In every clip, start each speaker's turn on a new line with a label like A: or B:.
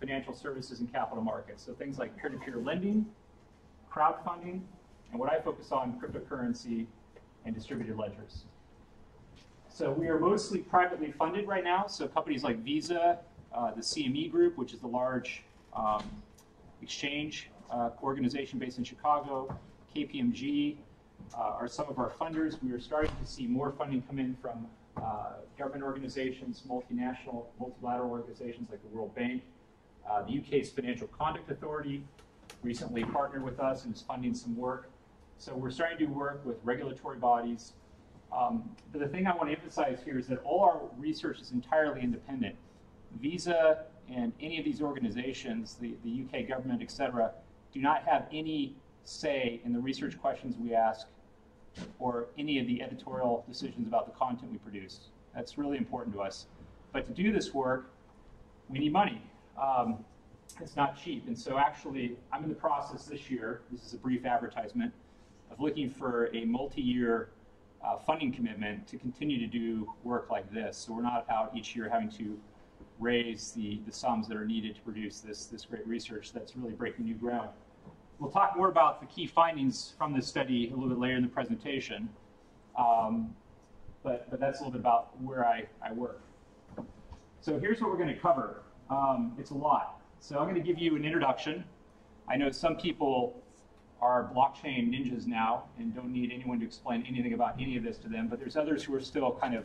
A: financial services and capital markets. So things like peer-to-peer lending, crowdfunding, and what I focus on, cryptocurrency and distributed ledgers. So we are mostly privately funded right now. So companies like Visa, the CME Group, which is the large exchange organization based in Chicago, KPMG are some of our funders. We are starting to see more funding come in from government organizations, multinational, multilateral organizations like the World Bank. The UK's Financial Conduct Authority recently partnered with us and is funding some work. So we're starting to do work with regulatory bodies. But the thing I want to emphasize here is that all our research is entirely independent. Visa and any of these organizations, the UK government, et cetera, do not have any say in the research questions we ask or any of the editorial decisions about the content we produce. That's really important to us. But to do this work, we need money. It's not cheap. And so actually, I'm in the process this year, this is a brief advertisement, of looking for a multi-year funding commitment to continue to do work like this. So we're not out each year having to raise the sums that are needed to produce this great research that's really breaking new ground. We'll talk more about the key findings from this study a little bit later in the presentation. But that's a little bit about where I work. So here's what we're going to cover. It's a lot. So I'm going to give you an introduction. I know some people are blockchain ninjas now and don't need anyone to explain anything about any of this to them, but there's others who are still kind of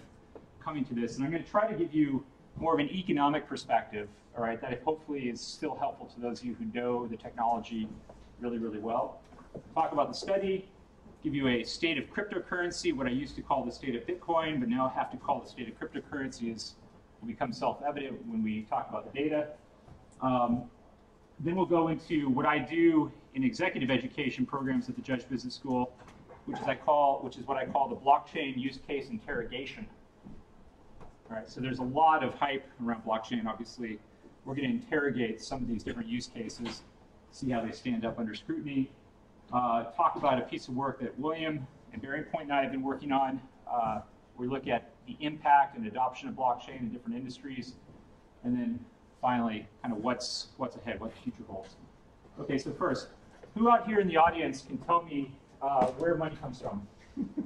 A: coming to this. And I'm going to try to give you more of an economic perspective, all right, that hopefully is still helpful to those of you who know the technology really, really well. Talk about the study, give you a state of cryptocurrency, what I used to call the state of Bitcoin, but now have to call the state of cryptocurrency will become self-evident when we talk about the data. Then we'll go into what I do in executive education programs at the Judge Business School, which is what I call the blockchain use case interrogation. All right, so there's a lot of hype around blockchain. Obviously, we're going to interrogate some of these different use cases, see how they stand up under scrutiny. Talk about a piece of work that William and Barry Point and I have been working on. We look at the impact and adoption of blockchain in different industries, and then finally, kind of what's ahead, what the future holds. Okay, so first, who out here in the audience can tell me where money comes from? It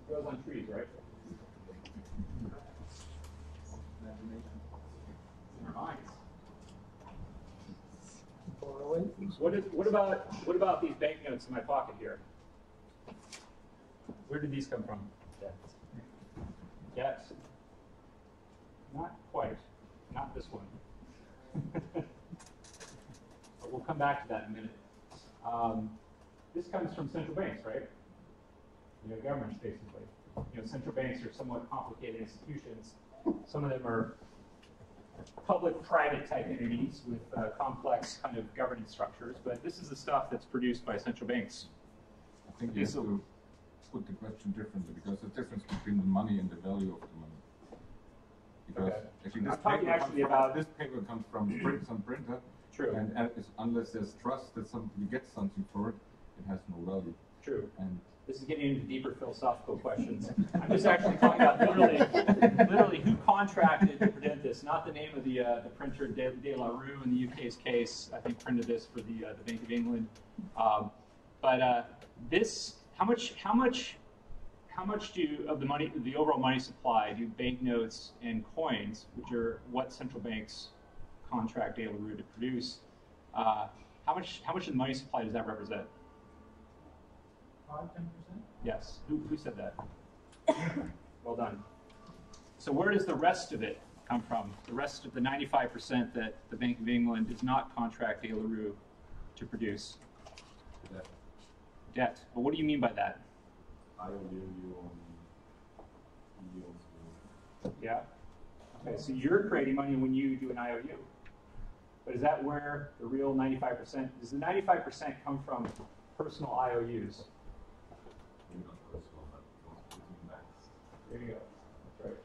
A: grows on trees, right? In our minds. What about these banknotes in my pocket here? Where did these come from? Debt. Not quite. Not this one. But we'll come back to that in a minute. This comes from central banks, right? Governments, basically. Central banks are somewhat complicated institutions. Some of them are public-private type entities with complex kind of governance structures, but this is the stuff that's produced by central banks.
B: I think you have to put the question differently, because the difference between the money and the value of the money. Because actually this paper comes from some printer.
A: True.
B: And unless there's trust that somebody gets something for it, it has no value.
A: True.
B: And
A: this is getting into deeper philosophical questions. I'm just actually talking about literally who contracted to print this, not the name of the printer De La Rue in the UK's case. I think printed this for the Bank of England. This, how much of the money, the overall money supply, do banknotes and coins, which are what central banks contract De La Rue to produce? How much of the money supply does that represent?
C: 5–10%?
A: Yes. Who said that? Well done. So where does the rest of it come from? The rest of the 95% that the Bank of England does not contract De La Rue to produce?
B: Debt.
A: Debt. But what do you mean by that? Yeah. Okay, so you're creating money when you do an IOU. But is that where the real 95%, does the 95% come from personal IOUs? There you go. That's right.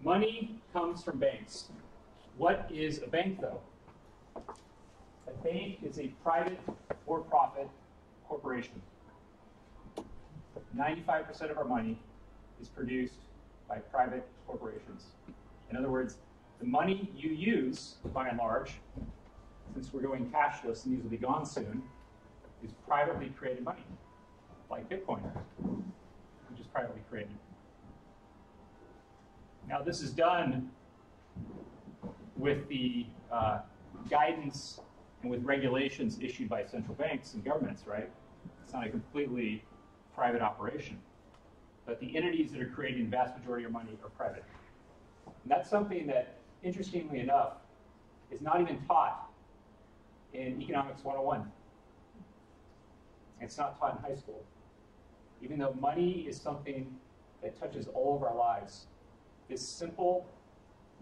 A: Money comes from banks. What is a bank, though? A bank is a private for-profit corporation. 95% of our money is produced by private corporations. In other words, The money you use, by and large, since we're going cashless and these will be gone soon, is privately created money, like Bitcoin, which is privately created. Now, this is done with the guidance and with regulations issued by central banks and governments, right? It's not a completely private operation. But the entities that are creating the vast majority of money are private. And that's something that, interestingly enough, is not even taught in Economics 101. It's not taught in high school. Even though money is something that touches all of our lives, this simple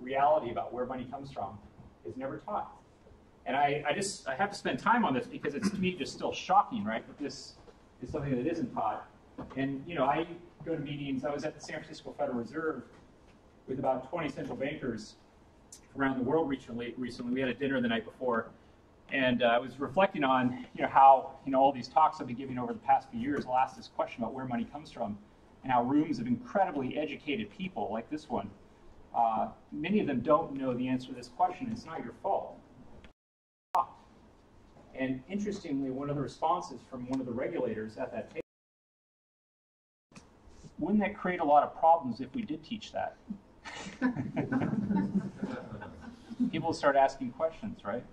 A: reality about where money comes from is never taught. And I have to spend time on this because it's, to me, just still shocking, right? That this is something that isn't taught. And, you know, I go to meetings. I was at the San Francisco Federal Reserve with about 20 central bankers around the world recently. We had a dinner the night before. And I was reflecting on, you know, how, you know, all these talks I've been giving over the past few years will ask this question about where money comes from, and how rooms of incredibly educated people like this one, many of them don't know the answer to this question. It's not your fault. And interestingly, one of the responses from one of the regulators at that table, wouldn't that create a lot of problems if we did teach that? People start asking questions, right?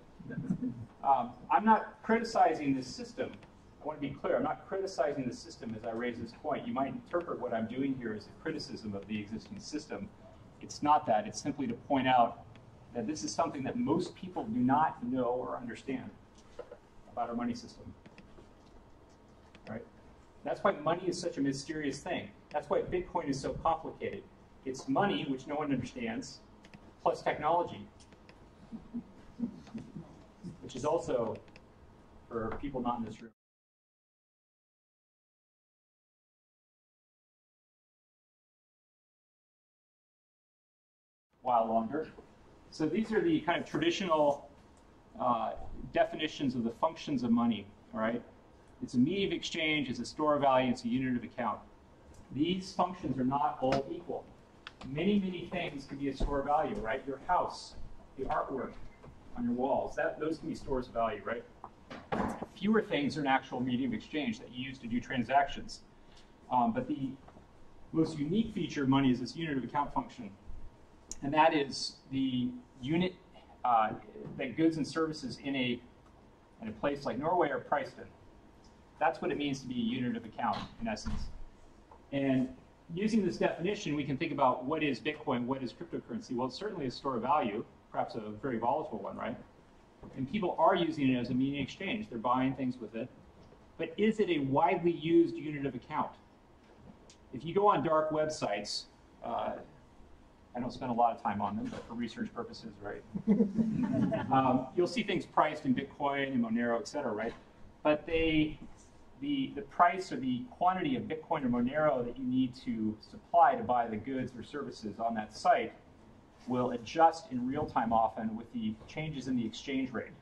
A: I'm not criticizing this system. I want to be clear. I'm not criticizing the system as I raise this point. You might interpret what I'm doing here as a criticism of the existing system. It's not that. It's simply to point out that this is something that most people do not know or understand about our money system. Right? That's why money is such a mysterious thing. That's why Bitcoin is so complicated. It's money, which no one understands, plus technology, which is also, for people not in this room, a while longer. So these are the kind of traditional definitions of the functions of money, all right? It's a medium of exchange, it's a store of value, it's a unit of account. These functions are not all equal. Many, many things can be a store of value, right? Your house, the artwork on your walls, those can be stores of value, right? Fewer things are an actual medium of exchange that you use to do transactions. But the most unique feature of money is this unit of account function. And that is the unit that goods and services in a place like Norway are priced in. That's what it means to be a unit of account, in essence. And using this definition, we can think about what is Bitcoin, what is cryptocurrency. Well, it's certainly a store of value, perhaps a very volatile one, right? And people are using it as a medium of exchange. They're buying things with it. But is it a widely used unit of account? If you go on dark websites, I don't spend a lot of time on them, but for research purposes, right? You'll see things priced in Bitcoin and Monero, et cetera, right? But the price or the quantity of Bitcoin or Monero that you need to supply to buy the goods or services on that site will adjust in real time often with the changes in the exchange rate.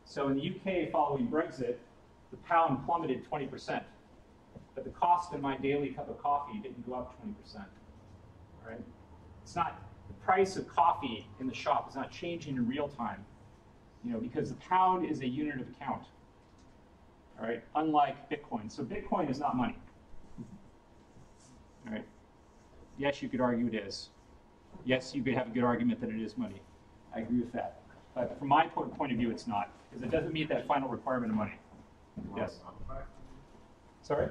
A: So in the UK following Brexit, the pound plummeted 20%, but the cost of my daily cup of coffee didn't go up 20%, right? It's not, the price of coffee in the shop is not changing in real time, you know, because the pound is a unit of account, all right, unlike Bitcoin. So Bitcoin is not money, all right? Yes, you could argue it is. Yes, you could have a good argument that it is money. I agree with that. But from my point of view, it's not, because it doesn't meet that final requirement of money. Yes? Sorry?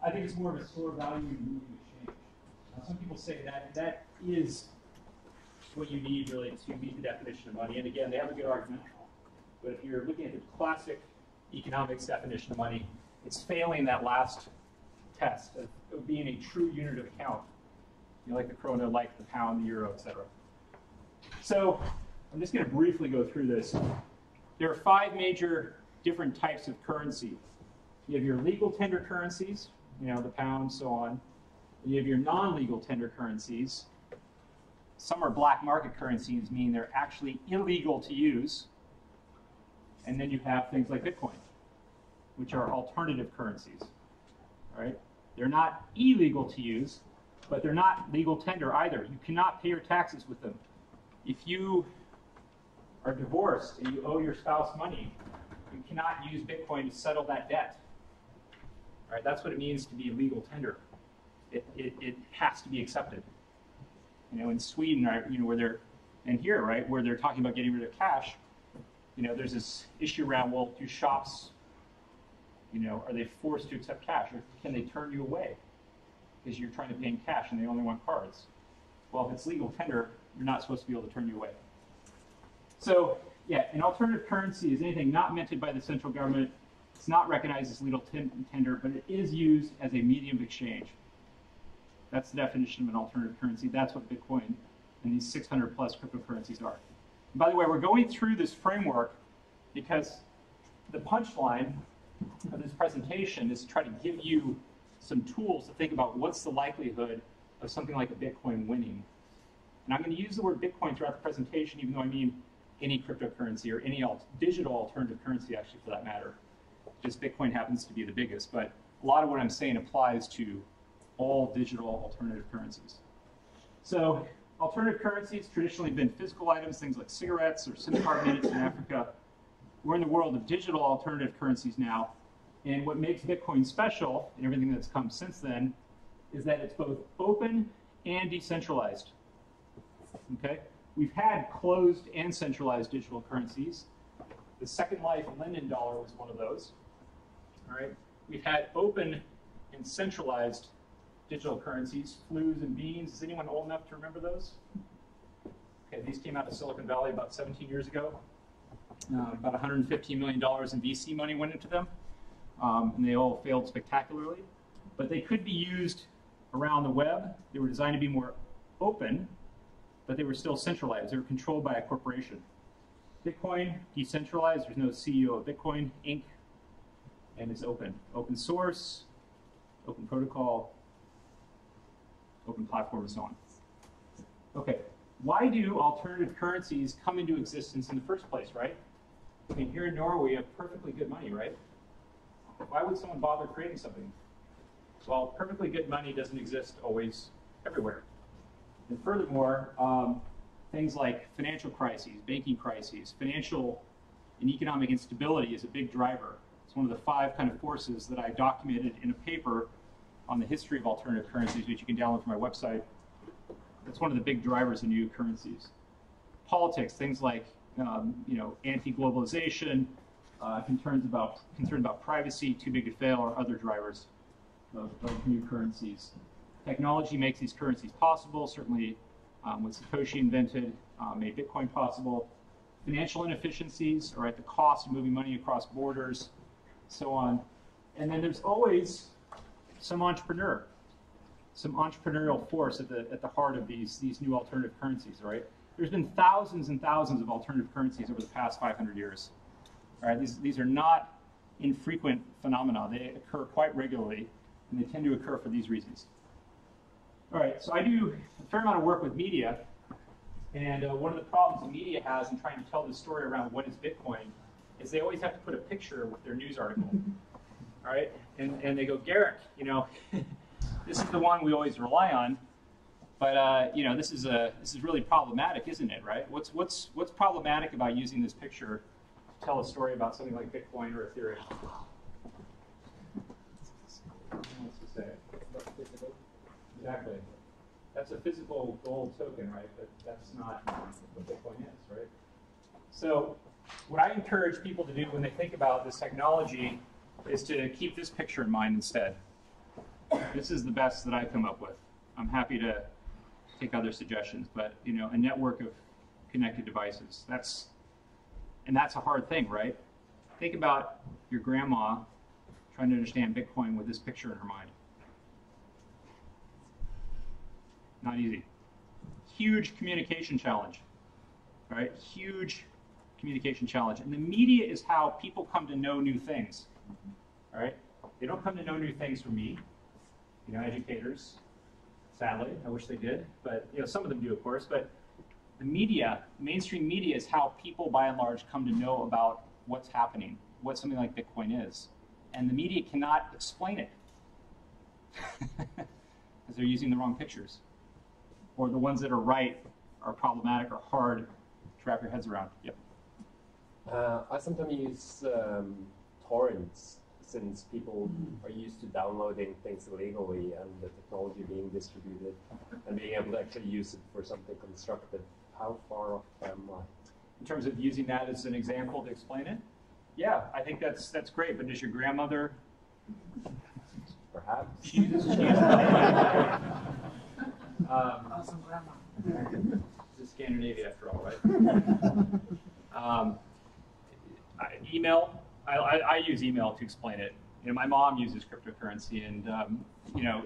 A: I think it's more of a store of value and medium exchange. Some people say that is what you need really to meet the definition of money. And again, they have a good argument. But if you're looking at the classic economics definition of money, it's failing that last test of being a true unit of account. You know, like the krona, like the pound, the euro, etc. So I'm just going to briefly go through this. There are 5 major different types of currency. You have your legal tender currencies, you know, the pound, so on. And you have your non-legal tender currencies. Some are black market currencies, meaning they're actually illegal to use. And then you have things like Bitcoin, which are alternative currencies. All right? They're not illegal to use, but they're not legal tender either. You cannot pay your taxes with them. If you are divorced and you owe your spouse money, you cannot use Bitcoin to settle that debt. All right? That's what it means to be a legal tender. It has to be accepted. You know, in Sweden, right, you know, where they're, and here, right, where they're talking about getting rid of cash, you know, there's this issue around, well, do shops, you know, are they forced to accept cash, or can they turn you away because you're trying to pay in cash and they only want cards? Well, if it's legal tender, you're not supposed to be able to turn you away. So, yeah, an alternative currency is anything not minted by the central government. It's not recognized as legal tender, but it is used as a medium of exchange. That's the definition of an alternative currency. That's what Bitcoin and these 600 plus cryptocurrencies are. And by the way, we're going through this framework because the punchline of this presentation is to try to give you some tools to think about what's the likelihood of something like a Bitcoin winning. And I'm going to use the word Bitcoin throughout the presentation, even though I mean any cryptocurrency or any digital alternative currency, actually, for that matter. Just Bitcoin happens to be the biggest, but a lot of what I'm saying applies to all digital alternative currencies. So alternative currencies traditionally have been physical items, things like cigarettes or SIM card minutes in Africa. We're in the world of digital alternative currencies now, and what makes Bitcoin special, and everything that's come since then, is that it's both open and decentralized. Okay? We've had closed and centralized digital currencies. The Second Life Linden dollar was one of those. All right? We've had open and centralized digital currencies, flues and beans. Is anyone old enough to remember those? Okay, these came out of Silicon Valley about 17 years ago. About $115 million in VC money went into them, and they all failed spectacularly. But they could be used around the web. They were designed to be more open, but they were still centralized. They were controlled by a corporation. Bitcoin, decentralized. There's no CEO of Bitcoin, Inc., and it's open. Open source, open protocol, open platform, and so on. Okay, why do alternative currencies come into existence in the first place, right? I mean, here in Norway, we have perfectly good money, right? Why would someone bother creating something? Well, perfectly good money doesn't exist always everywhere. And furthermore, things like financial crises, banking crises, financial and economic instability is a big driver. It's one of the 5 kind of forces that I documented in a paper on the history of alternative currencies, which you can download from my website. That's one of the big drivers of new currencies. Politics, things like you know, anti-globalization, concerns about privacy, too big to fail, are other drivers of new currencies. Technology makes these currencies possible. Certainly, what Satoshi invented made Bitcoin possible. Financial inefficiencies, or at the cost of moving money across borders, so on. And then there's always some entrepreneur, some entrepreneurial force at the heart of these new alternative currencies, right? There's been thousands and thousands of alternative currencies over the past 500 years. All right, these are not infrequent phenomena. They occur quite regularly, and they tend to occur for these reasons. All right, so I do a fair amount of work with media, and one of the problems the media has in trying to tell the story around what is Bitcoin is they always have to put a picture with their news article. All right, and they go, Garrick, you know, this is the one we always rely on, but you know, this is really problematic, isn't it? Right? What's problematic about using this picture to tell a story about something like Bitcoin or Ethereum? What's to say? Exactly. That's a physical gold token, right? But that's not what Bitcoin is, right? So what I encourage people to do when they think about this technology is to keep this picture in mind instead. This is the best that I've come up with. I'm happy to take other suggestions, but you know, a network of connected devices. That's a hard thing, right? Think about your grandma trying to understand Bitcoin with this picture in her mind. Not easy. Huge communication challenge, right? Huge communication challenge. And the media is how people come to know new things, all right? They don't come to know new things from me, you know, educators, sadly. I wish they did, but you know, some of them do, of course. But the media, mainstream media, is how people, by and large, come to know about what's happening, what something like Bitcoin is. And the media cannot explain it. because they're using the wrong pictures. Or the ones that are right are problematic or hard to wrap your heads around. Yep.
D: I sometimes use torrents, since people are used to downloading things illegally and the technology being distributed and being able to actually use it for something constructive. How far off am I?
A: In terms of using that as an example to explain it? Yeah, I think that's great, but does your grandmother...
D: Perhaps.
A: She uses
C: Awesome grandma.
A: It's Scandinavia after all, right? Email. I use email to explain it. You know, my mom uses cryptocurrency, and you know,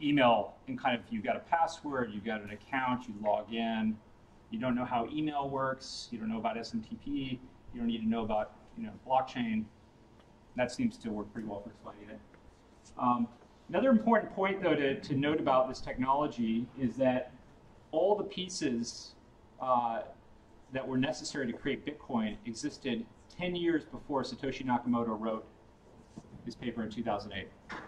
A: email, and kind of, you've got a password, you've got an account, you log in. You don't know how email works. You don't know about SMTP. You don't need to know about, you know, blockchain. That seems to work pretty well for explaining it. Another important point, though, to note about this technology is that all the pieces that were necessary to create Bitcoin existed 10 years before Satoshi Nakamoto wrote his paper in 2008. All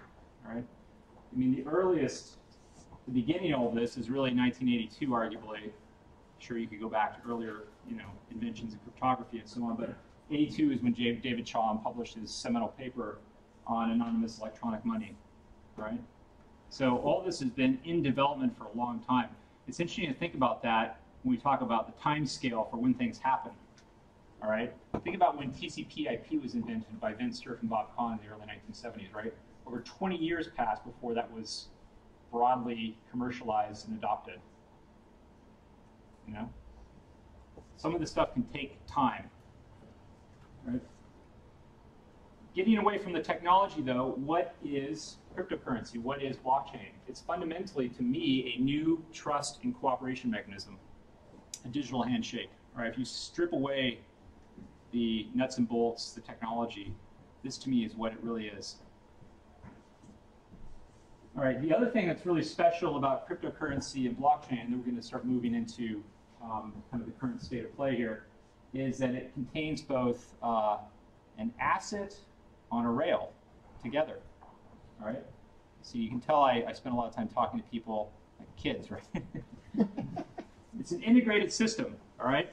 A: right? I mean, the beginning of all this is really 1982, arguably. Sure, you could go back to earlier, you know, inventions of cryptography and so on, but 82 is when David Chaum published his seminal paper on anonymous electronic money, right? So all this has been in development for a long time. It's interesting to think about that when we talk about the time scale for when things happen, all right? Think about when TCP/IP was invented by Vince Cerf and Bob Kahn in the early 1970s, right? Over 20 years passed before that was broadly commercialized and adopted, you know? Some of this stuff can take time, right? Getting away from the technology, though, what is cryptocurrency? What is blockchain? It's fundamentally, to me, a new trust and cooperation mechanism, a digital handshake. Right? If you strip away the nuts and bolts, the technology, this to me is what it really is. All right, the other thing that's really special about cryptocurrency and blockchain, and then we're going to start moving into kind of the current state of play here, is that it contains both an asset on a rail together. All right? So you can tell I spend a lot of time talking to people like kids, right? It's an integrated system, all right?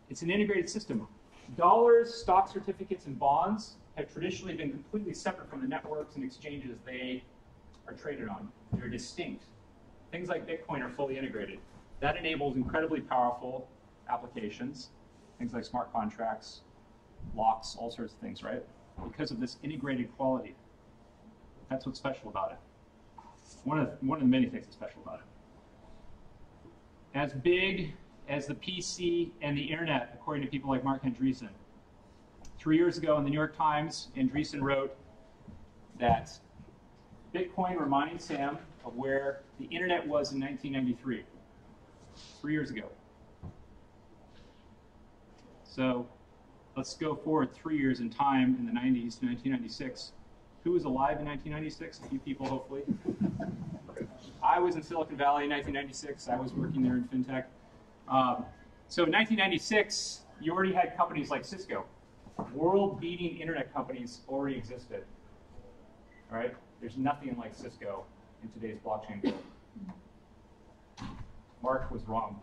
A: It's an integrated system. Dollars, stock certificates, and bonds have traditionally been completely separate from the networks and exchanges they are traded on. They're distinct. Things like Bitcoin are fully integrated. That enables incredibly powerful applications, things like smart contracts, locks, all sorts of things, right? Because of this integrated quality. That's what's special about it. One of the many things that's special about it. As big as the PC and the internet, according to people like Mark Andreessen. 3 years ago in the New York Times, Andreessen wrote that Bitcoin reminded Sam of where the internet was in 1993, 3 years ago. So let's go forward 3 years in time in the 90s to 1996. Who was alive in 1996? A few people, hopefully. I was in Silicon Valley in 1996. I was working there in fintech. So in 1996, you already had companies like Cisco. World-beating internet companies already existed. All right? There's nothing like Cisco in today's blockchain world. Mark was wrong.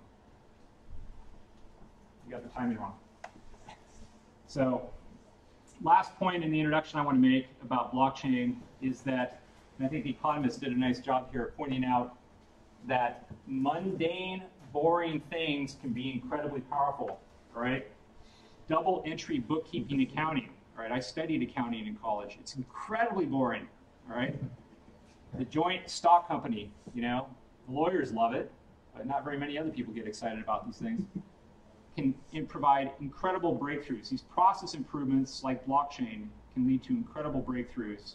A: You got the timing wrong. So, last point in the introduction I want to make about blockchain is that, and I think the economists did a nice job here pointing out that mundane, boring things can be incredibly powerful, right? Double entry bookkeeping accounting, right? I studied accounting in college. It's incredibly boring, all right? The joint stock company, you know, the lawyers love it, but not very many other people get excited about these things. Can provide incredible breakthroughs. These process improvements like blockchain can lead to incredible breakthroughs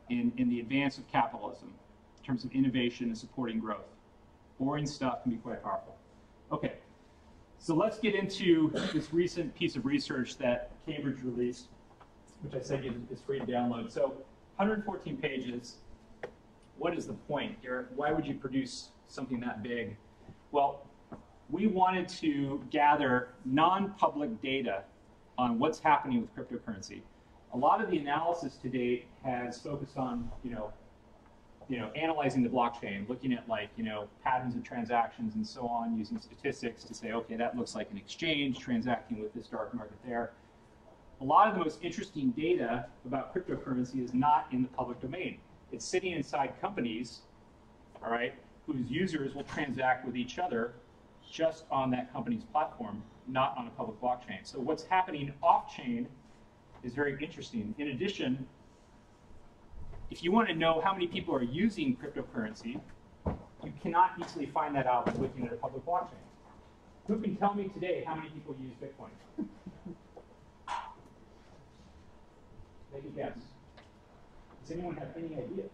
A: in the advance of capitalism in terms of innovation and supporting growth. Boring stuff can be quite powerful. Okay, so let's get into this recent piece of research that Cambridge released, which I said is free to download. So 114 pages. What is the point here? Why would you produce something that big? Well, we wanted to gather non-public data on what's happening with cryptocurrency. A lot of the analysis to date has focused on, you know, analyzing the blockchain, looking at patterns of transactions and so on, using statistics to say, okay, that looks like an exchange transacting with this dark market there. A lot of the most interesting data about cryptocurrency is not in the public domain. It's sitting inside companies, all right, whose users will transact with each other just on that company's platform, not on a public blockchain. So what's happening off-chain is very interesting. In addition, if you want to know how many people are using cryptocurrency, you cannot easily find that out by looking at a public blockchain. Who can tell me today how many people use Bitcoin? Take a guess. Does anyone have any idea?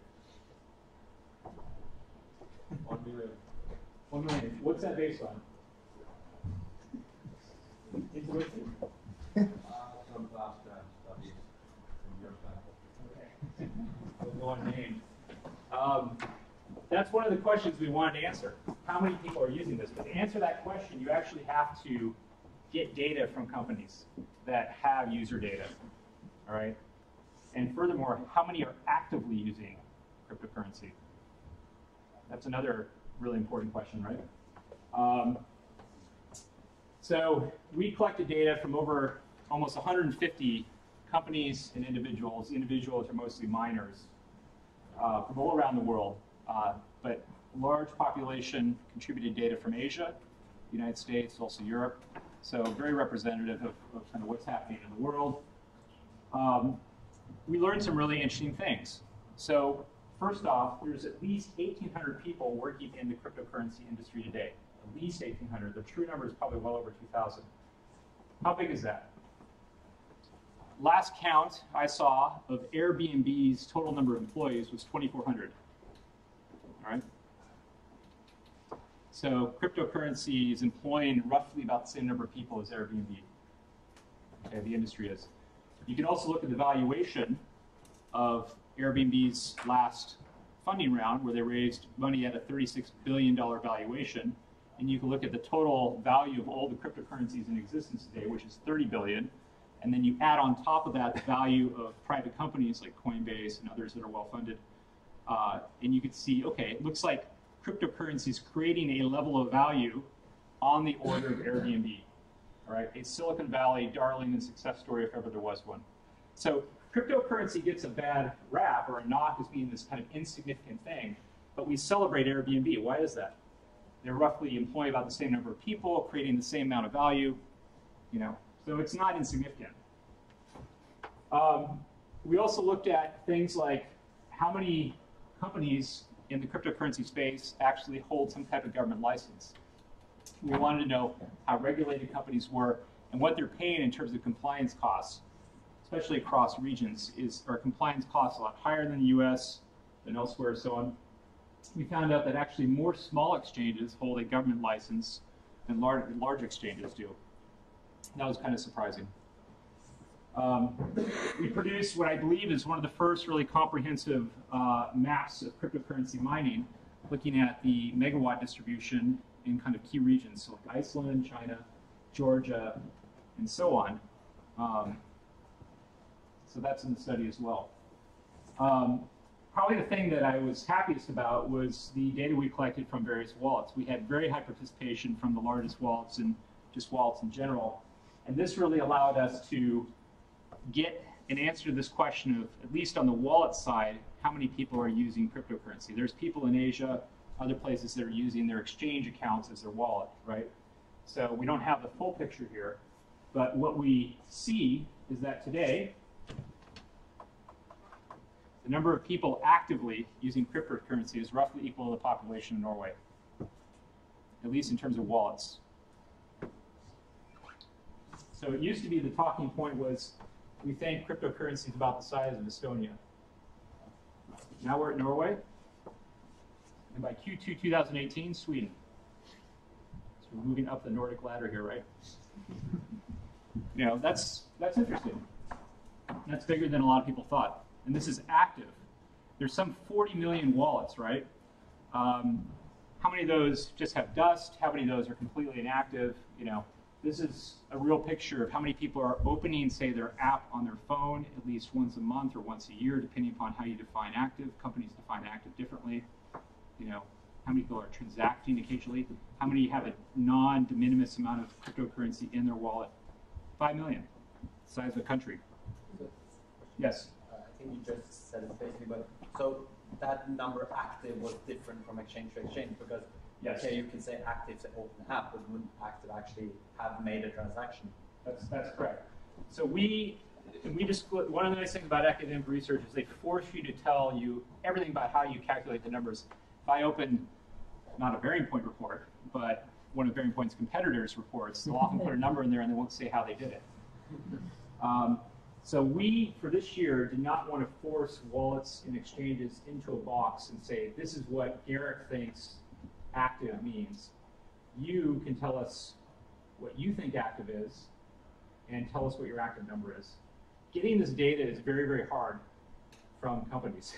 B: 1 million.
A: 1 million. What's that based on? Intuition?
C: Some past studies from your side.
A: Okay. We'll go unnamed. That's one of the questions we wanted to answer. How many people are using this? But to answer that question, you actually have to get data from companies that have user data. All right? And furthermore, how many are actively using cryptocurrency? That's another really important question, right? So we collected data from over almost 150 companies and individuals. Individuals are mostly miners from all around the world, but a large population contributed data from Asia, the United States, also Europe. So very representative of kind of what's happening in the world. We learned some really interesting things. So first off, there's at least 1,800 people working in the cryptocurrency industry today. At least 1,800. The true number is probably well over 2,000. How big is that? Last count I saw of Airbnb's total number of employees was 2,400. All right? So cryptocurrency is employing roughly about the same number of people as Airbnb. Okay, the industry is. You can also look at the valuation of Airbnb's last funding round, where they raised money at a $36 billion valuation. And you can look at the total value of all the cryptocurrencies in existence today, which is $30 billion. And then you add on top of that the value of private companies like Coinbase and others that are well-funded. And you can see, okay, it looks like cryptocurrency is creating a level of value on the order of Airbnb. All right, a Silicon Valley darling and success story if ever there was one. So cryptocurrency gets a bad rap or a knock as being this kind of insignificant thing, but we celebrate Airbnb. Why is that? They roughly employ about the same number of people, creating the same amount of value, so it's not insignificant. We also looked at things like how many companies in the cryptocurrency space actually hold some type of government license. We wanted to know how regulated companies were and what they're paying in terms of compliance costs, especially across regions. Are compliance costs a lot higher than the US, than elsewhere, so on? We found out that actually more small exchanges hold a government license than large exchanges do. That was kind of surprising. We produced what I believe is one of the first really comprehensive maps of cryptocurrency mining, looking at the megawatt distribution in kind of key regions, so like Iceland, China, Georgia, and so on. So that's in the study as well. Probably the thing that I was happiest about was the data we collected from various wallets. We had very high participation from the largest wallets and just wallets in general. And this really allowed us to get an answer to this question of, at least on the wallet side, how many people are using cryptocurrency. There's people in Asia, other places that are using their exchange accounts as their wallet, right? So we don't have the full picture here, but what we see is that today, the number of people actively using cryptocurrency is roughly equal to the population of Norway, at least in terms of wallets. So it used to be the talking point was, we think cryptocurrency is about the size of Estonia. Now we're at Norway, and by Q2 2018, Sweden. So we're moving up the Nordic ladder here, right? That's interesting. That's bigger than a lot of people thought. And this is active. There's some 40 million wallets, right? How many of those just have dust? How many of those are completely inactive? This is a real picture of how many people are opening, say, their app on their phone at least once a month or once a year, depending upon how you define active. Companies define active differently. You know, how many people are transacting occasionally? How many have a non-de minimis amount of cryptocurrency in their wallet? 5 million, size of a country. Yes?
E: I think you just said it basically, but so that number active was different from exchange to exchange because
A: Yes.
E: okay, you can say active to open app, but wouldn't active actually have made a transaction?
A: That's correct. So we just, one of the nice things about academic research is they force you to tell you everything about how you calculate the numbers. If I open, not a Bearing Point report, but one of Bearing Point's competitors' reports, they'll often put a number in there and they won't say how they did it. So we, for this year, did not want to force wallets and exchanges into a box and say, this is what Garrick thinks active means. You can tell us what you think active is and tell us what your active number is. Getting this data is very, very hard from companies.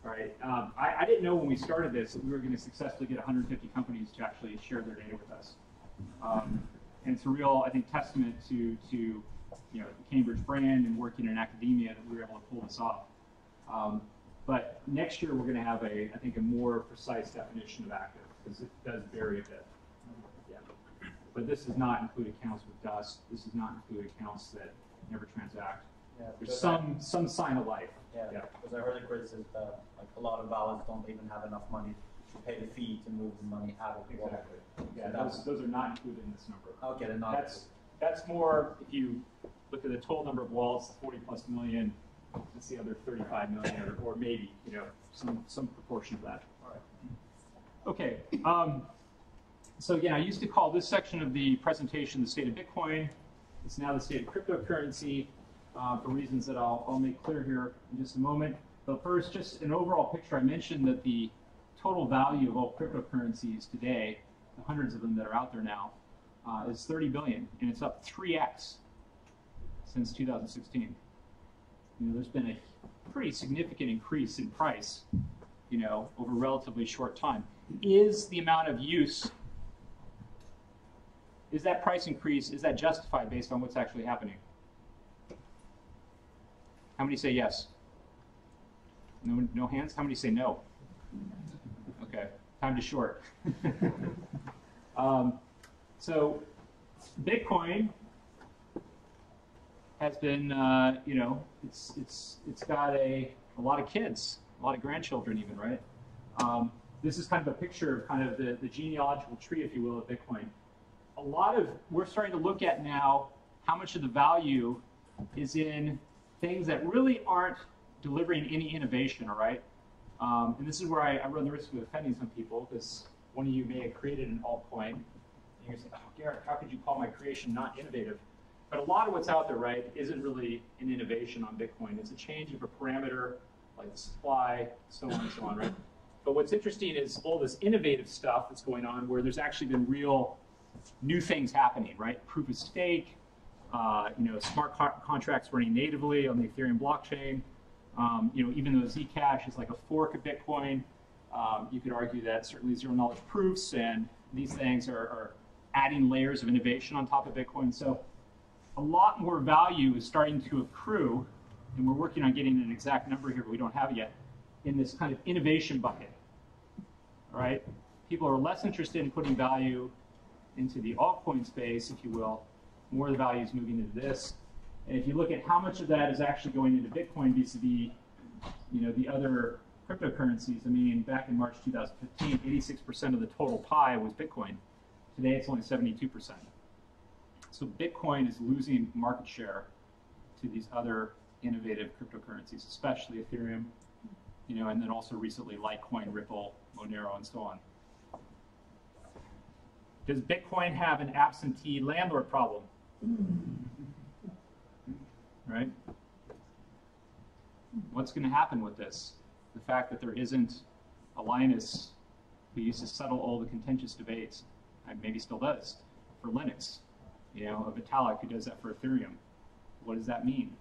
A: Right? I didn't know when we started this that we were going to successfully get 150 companies to actually share their data with us. And it's a real, I think, testament to you know, the Cambridge brand and working in academia that we were able to pull this off. But next year we're going to have I think, a more precise definition of active because it does vary a bit. Yeah. But this does not include accounts with dust. This does not include accounts that never transact.
E: Yeah,
A: there's some sign of life.
E: Yeah, because I heard a criticism that like a lot of wallets don't even have enough money to pay the fee to move the money out of the wallet.
A: Exactly. Yeah, those are not included in this number.
E: Okay, they're not.
A: That's more if you look at the total number of wallets, 40+ million. That's the other 35 million, or maybe some proportion of that.
E: All right.
A: Okay. So again, I used to call this section of the presentation the state of Bitcoin. It's now the state of cryptocurrency for reasons that I'll make clear here in just a moment. But first, just an overall picture. I mentioned that the total value of all cryptocurrencies today, the hundreds of them that are out there now, is 30 billion, and it's up 3x since 2016. You know, there's been a pretty significant increase in price, you know, over a relatively short time. Is the amount of use, is that price increase, is that justified based on what's actually happening? How many say yes? No hands? How many say no? Okay, time to short. So Bitcoin has been, you know, it's got a lot of kids, a lot of grandchildren even, right? This is kind of a picture of kind of the genealogical tree, if you will, of Bitcoin. We're starting to look at now how much of the value is in things that really aren't delivering any innovation, all right? And this is where I run the risk of offending some people, because one of you may have created an altcoin, and you're saying, oh, Garrick, how could you call my creation not innovative? But a lot of what's out there, right, isn't really an innovation on Bitcoin. It's a change of a parameter, like the supply, so on and so on, right? But what's interesting is all this innovative stuff that's going on where there's actually been real new things happening, right? Proof of stake, you know, smart contracts running natively on the Ethereum blockchain. You know, even though Zcash is like a fork of Bitcoin, you could argue that certainly zero-knowledge proofs and these things are adding layers of innovation on top of Bitcoin. So a lot more value is starting to accrue, and we're working on getting an exact number here, but we don't have it yet, in this kind of innovation bucket. All right? People are less interested in putting value into the altcoin space, if you will. More of the value is moving into this. And if you look at how much of that is actually going into Bitcoin vis-a-vis, you know, the other cryptocurrencies, I mean, back in March 2015, 86% of the total pie was Bitcoin. Today, it's only 72%. So Bitcoin is losing market share to these other innovative cryptocurrencies, especially Ethereum, you know, and then also recently Litecoin, Ripple, Monero, and so on. Does Bitcoin have an absentee landlord problem? Right? What's going to happen with this? The fact that there isn't a Linus who used to settle all the contentious debates, and maybe still does, for Linux. You know, a Vitalik who does that for Ethereum. What does that mean?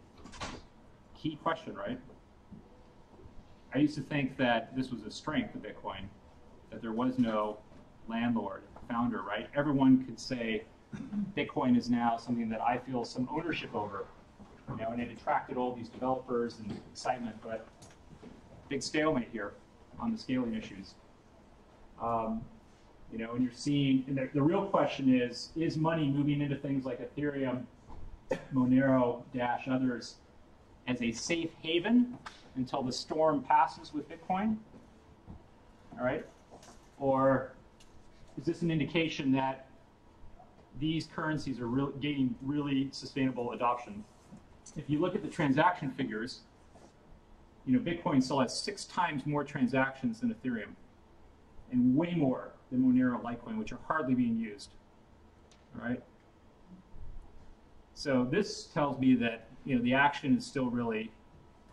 A: Key question, right? I used to think that this was a strength of Bitcoin, that there was no landlord, founder, right? Everyone could say, Bitcoin is now something that I feel some ownership over, and it attracted all these developers and excitement, but big stalemate here on the scaling issues. And you're seeing, and the real question is money moving into things like Ethereum, Monero, Dash, others, as a safe haven until the storm passes with Bitcoin? All right? Or is this an indication that these currencies are gaining really sustainable adoption? If you look at the transaction figures, Bitcoin still has 6 times more transactions than Ethereum, and way more than Monero and Litecoin, which are hardly being used. All right? So this tells me that the action is still really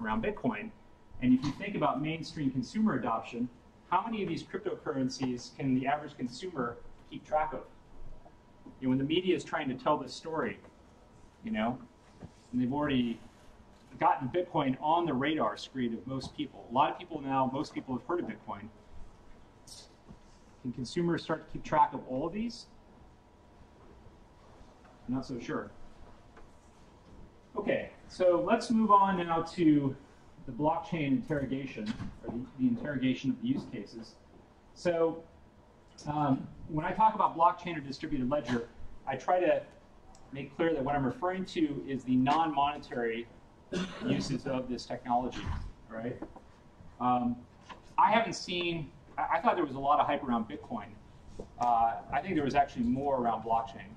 A: around Bitcoin. And if you think about mainstream consumer adoption, how many of these cryptocurrencies can the average consumer keep track of? When the media is trying to tell this story, and they've already gotten Bitcoin on the radar screen of most people. A lot of people now, most people have heard of Bitcoin. Can consumers start to keep track of all of these? I'm not so sure. Okay, so let's move on now to the blockchain interrogation, or the interrogation of the use cases. So when I talk about blockchain or distributed ledger, I try to make clear that what I'm referring to is the non-monetary uses of this technology, right? I haven't seen, I thought there was a lot of hype around Bitcoin. I think there was actually more around blockchain.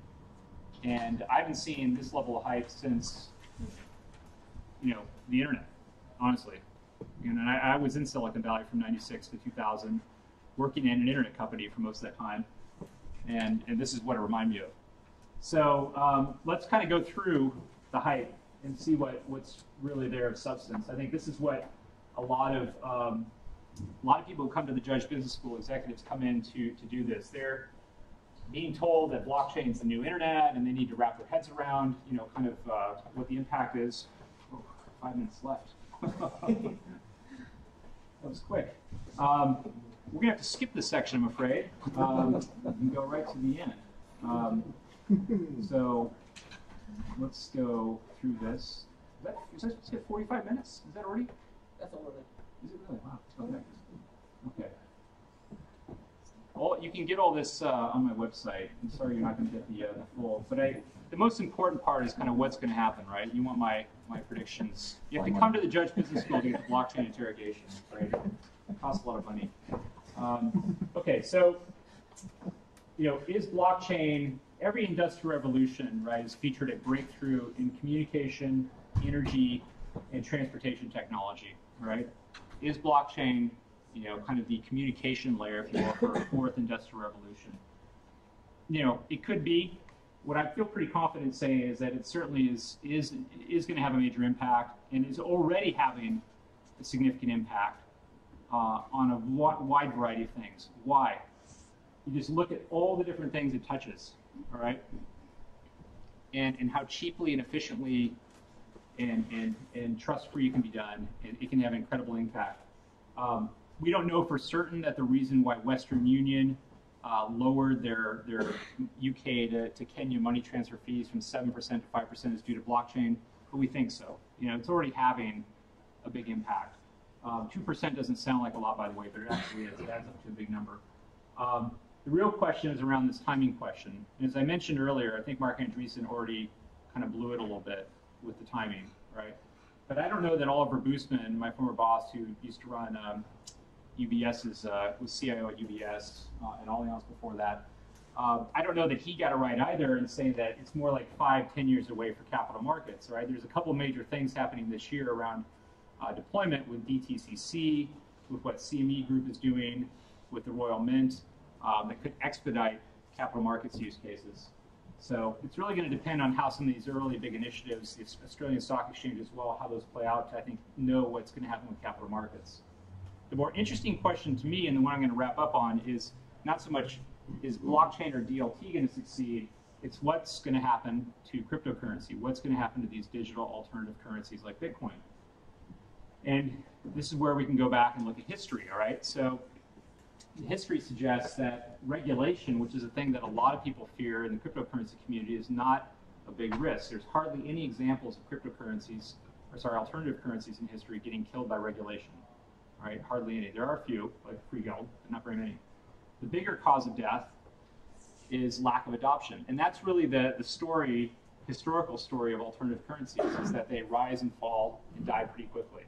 A: And I haven't seen this level of hype since, the internet, honestly. And I was in Silicon Valley from 96 to 2000, working in an internet company for most of that time. And this is what it reminded me of. So let's kind of go through the hype and see what's really there of substance. I think this is what a lot of people who come to the Judge Business School, executives, come in to do this. They're being told that blockchain is the new internet, and they need to wrap their heads around, kind of what the impact is. Oh, 5 minutes left. That was quick. We're gonna have to skip this section, I'm afraid, and go right to the end. So let's go through this. Is that supposed to get 45 minutes? Is that already?
E: That's all of it.
A: Is it really? Wow. Okay. Okay. You can get all this on my website. I'm sorry you're not going to get the full, but the most important part is kind of what's going to happen, right? You want my predictions. You have to come to the Judge Business School to get the blockchain interrogation, right? It costs a lot of money. Okay, so is blockchain? Every industrial revolution, right, is featured a breakthrough in communication, energy, and transportation technology, right? Is blockchain, kind of the communication layer, if you will, for a 4th industrial revolution? It could be. What I feel pretty confident saying is that it certainly is going to have a major impact, and is already having a significant impact on a wide variety of things. Why? You just look at all the different things it touches, all right? And how cheaply and efficiently and trust-free it can be done, and it can have incredible impact. We don't know for certain that the reason why Western Union lowered their UK to Kenya money transfer fees from 7% to 5% is due to blockchain, but we think so. It's already having a big impact. 2% doesn't sound like a lot, by the way, but it actually is. It adds up to a big number. The real question is around this timing question. And as I mentioned earlier, I think Mark Andreessen already kind of blew it a little bit with the timing, right? But I don't know that Oliver Boostman, my former boss who used to run UBS's, was CIO at UBS and Allianz before that, I don't know that he got it right either in saying that it's more like 5-10 years away for capital markets, right? There's a couple of major things happening this year around deployment with DTCC, with what CME Group is doing, with the Royal Mint, that could expedite capital markets use cases. So it's really going to depend on how some of these early big initiatives, the Australian Stock Exchange as well, how those play out to, I think, know what's going to happen with capital markets. The more interesting question to me, and the one I'm going to wrap up on, is not so much is blockchain or DLT going to succeed, it's what's going to happen to cryptocurrency, what's going to happen to these digital alternative currencies like Bitcoin. And this is where we can go back and look at history, all right? So history suggests that regulation, which is a thing that a lot of people fear in the cryptocurrency community, is not a big risk. There's hardly any examples of cryptocurrencies, or sorry, alternative currencies in history getting killed by regulation. Right? Hardly any. There are a few, like free gold, but not very many. The bigger cause of death is lack of adoption. And that's really the story, historical story of alternative currencies, is that they rise and fall and die pretty quickly.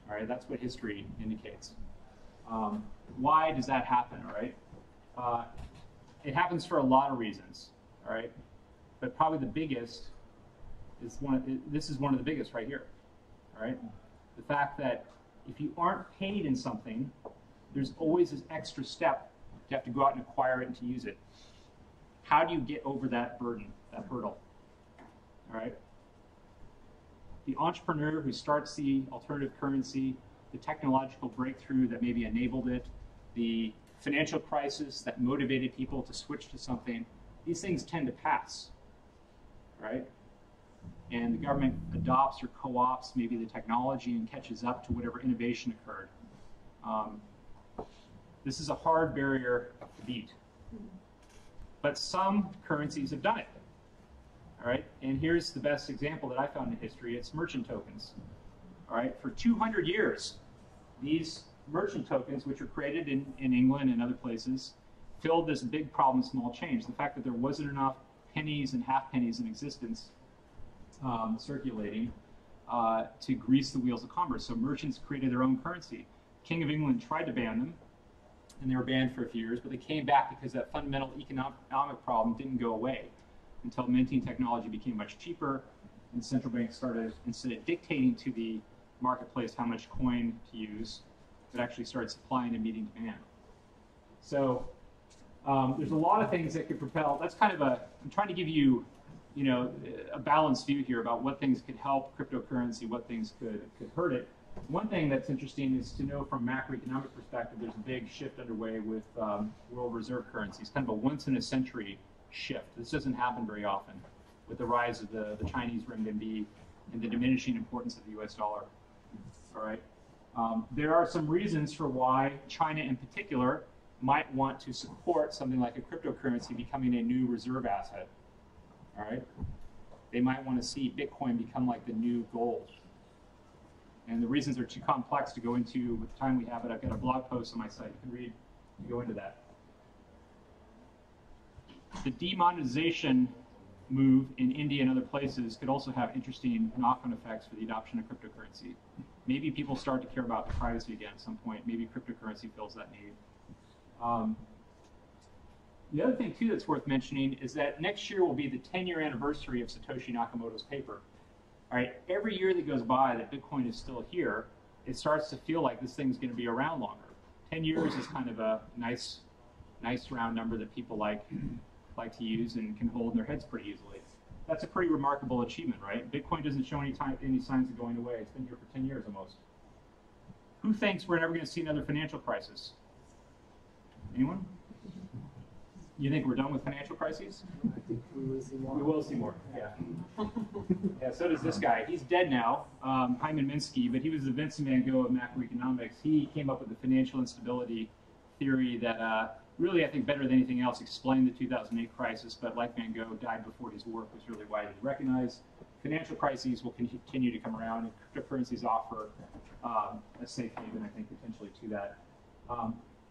A: All right, that's what history indicates. Why does that happen, all right? It happens for a lot of reasons, all right? But probably the biggest is this is one of the biggest right here, all right? The fact that if you aren't paid in something, there's always this extra step to have to go out and acquire it and to use it. How do you get over that burden, that hurdle? All right? The entrepreneur who starts the alternative currency, the technological breakthrough that maybe enabled it, the financial crisis that motivated people to switch to something, these things tend to pass, right? And the government adopts or co-opts maybe the technology and catches up to whatever innovation occurred. This is a hard barrier to beat. But some currencies have done it. All right, and here's the best example that I found in history. It's merchant tokens. All right, for 200 years, these merchant tokens, which were created in England and other places, filled this big problem, small change. The fact that there wasn't enough pennies and half pennies in existence circulating to grease the wheels of commerce. So merchants created their own currency. King of England tried to ban them, and they were banned for a few years, but they came back because that fundamental economic problem didn't go away until minting technology became much cheaper, and central banks started, instead of dictating to the marketplace how much coin to use, it actually started supplying and meeting demand. So there's a lot of things that could propel. That's kind of I'm trying to give you, a balanced view here about what things could help cryptocurrency, what things could hurt it. One thing that's interesting is to know from a macroeconomic perspective, there's a big shift underway with world reserve currencies, kind of a once-in-a-century shift. This doesn't happen very often with the rise of the Chinese renminbi and the diminishing importance of the US dollar. All right. There are some reasons for why China in particular might want to support something like a cryptocurrency becoming a new reserve asset. All right. They might want to see Bitcoin become like the new gold. And the reasons are too complex to go into with the time we have, but I've got a blog post on my site. You can read and go into that. The demonetization move in India and other places could also have interesting knock-on effects for the adoption of cryptocurrency. Maybe people start to care about their privacy again at some point. Maybe cryptocurrency fills that need. The other thing, too, that's worth mentioning is that next year will be the 10-year anniversary of Satoshi Nakamoto's paper. All right, every year that goes by that Bitcoin is still here, it starts to feel like this thing's going to be around longer. 10 years is kind of a nice round number that people like to use and can hold in their heads pretty easily. That's a pretty remarkable achievement, right? Bitcoin doesn't show any signs of going away. It's been here for 10 years almost. Who thinks we're never going to see another financial crisis? Anyone? You think we're done with financial crises?
F: I think we will see more.
A: We will see more, yeah. Yeah, so does this guy. He's dead now, Hyman Minsky, but he was the Vincent van Gogh of macroeconomics. He came up with the financial instability theory that really, I think, better than anything else, explained the 2008 crisis, but like Van Gogh, died before his work was really widely recognized. Financial crises will continue to come around, and cryptocurrencies offer a safe haven, I think, potentially to that.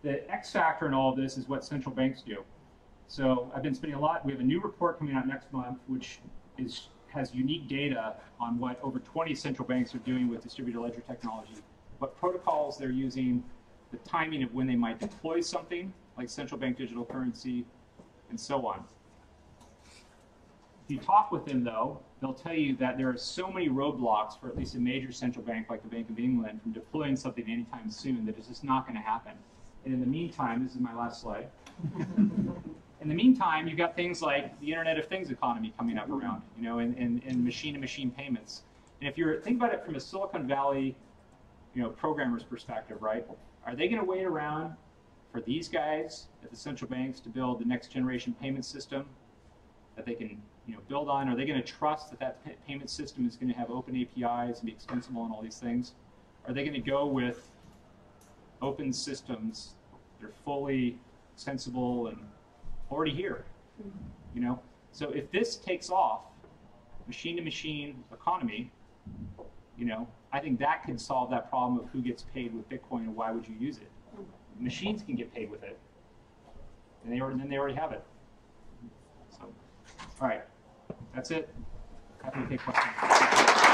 A: The X factor in all of this is what central banks do. So I've been spending we have a new report coming out next month, which has unique data on what over 20 central banks are doing with distributed ledger technology, what protocols they're using, the timing of when they might deploy something, like central bank digital currency, and so on. If you talk with them, though, they'll tell you that there are so many roadblocks for at least a major central bank like the Bank of England from deploying something anytime soon that it's just not going to happen. And in the meantime, this is my last slide. In the meantime, you've got things like the Internet of Things economy coming up around, and machine-to-machine payments. And if you're think about it from a Silicon Valley, programmer's perspective, right? Are they going to wait around for these guys at the central banks to build the next generation payment system that they can, build on? Are they going to trust that payment system is going to have open APIs and be extensible and all these things? Are they going to go with open systems They're fully sensible and already here. You know, so if this takes off, machine-to-machine economy, you know, I think that could solve that problem of who gets paid with Bitcoin and why would you use it. Machines can get paid with it, and then they already have it. So, all right, that's it. Happy to take questions.